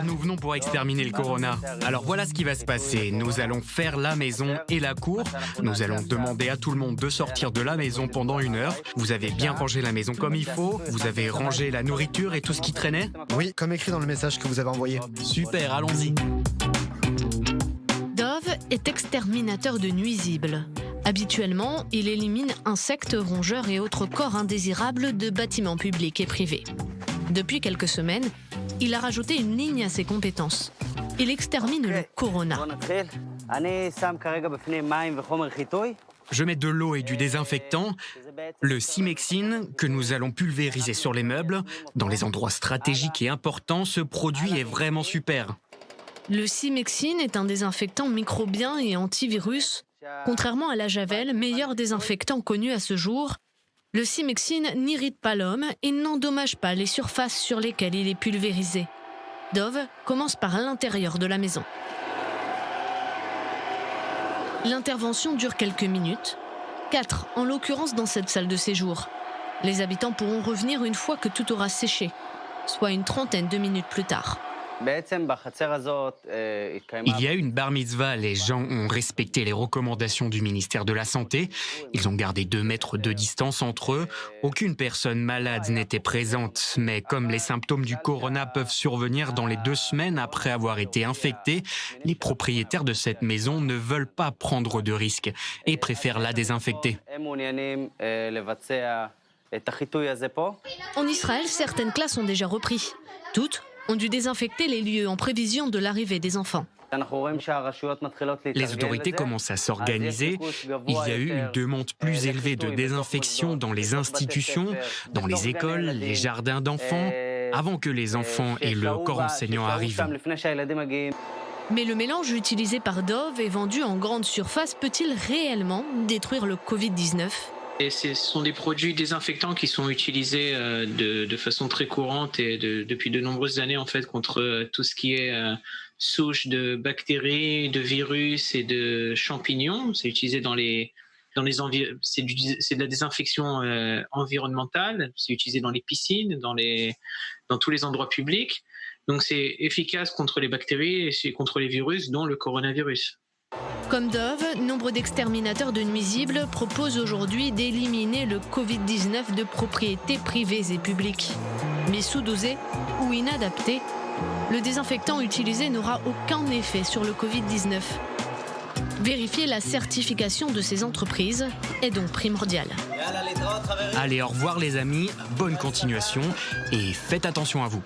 nous venons pour exterminer le corona. Alors voilà ce qui va se passer. Nous allons faire la maison et la cour. Nous allons demander à tout le monde de sortir de la maison pendant 1 heure. Vous avez bien rangé la maison comme il faut. Vous avez rangé la nourriture et tout ce qui traînait. Oui, comme écrit dans le message que vous avez envoyé. Super, allons-y. Dove est exterminateur de nuisibles. Habituellement, il élimine insectes, rongeurs et autres corps indésirables de bâtiments publics et privés. Depuis quelques semaines, il a rajouté une ligne à ses compétences. Il extermine le corona. Je mets de l'eau et du désinfectant, le Simexine, que nous allons pulvériser sur les meubles. Dans les endroits stratégiques et importants, ce produit est vraiment super. Le Simexine est un désinfectant microbien et antivirus. Contrairement à la Javel, meilleur désinfectant connu à ce jour, le Simexine n'irrite pas l'homme et n'endommage pas les surfaces sur lesquelles il est pulvérisé. Dove commence par l'intérieur de la maison. L'intervention dure quelques minutes, 4 en l'occurrence dans cette salle de séjour. Les habitants pourront revenir une fois que tout aura séché, soit une trentaine de minutes plus tard. Il y a eu une bar mitzvah, les gens ont respecté les recommandations du ministère de la Santé. Ils ont gardé 2 mètres de distance entre eux. Aucune personne malade n'était présente, mais comme les symptômes du corona peuvent survenir dans les 2 semaines après avoir été infectés, les propriétaires de cette maison ne veulent pas prendre de risques et préfèrent la désinfecter. En Israël, certaines classes ont déjà repris. Toutes ont dû désinfecter les lieux en prévision de l'arrivée des enfants. Les autorités commencent à s'organiser. Il y a eu une demande plus élevée de désinfection dans les institutions, dans les écoles, les jardins d'enfants, avant que les enfants et le corps enseignant arrivent. Mais le mélange utilisé par Dove et vendu en grande surface peut-il réellement détruire le Covid-19 ? Et ce sont des produits désinfectants qui sont utilisés de façon très courante et depuis de nombreuses années en fait contre tout ce qui est souches de bactéries, de virus et de champignons. C'est utilisé c'est de la désinfection environnementale. C'est utilisé dans les piscines, dans tous les endroits publics. Donc c'est efficace contre les bactéries et contre les virus, dont le coronavirus. Comme Dove, nombre d'exterminateurs de nuisibles proposent aujourd'hui d'éliminer le Covid-19 de propriétés privées et publiques. Mais sous-dosé ou inadapté, le désinfectant utilisé n'aura aucun effet sur le Covid-19. Vérifier la certification de ces entreprises est donc primordial. Allez, au revoir les amis, bonne continuation et faites attention à vous.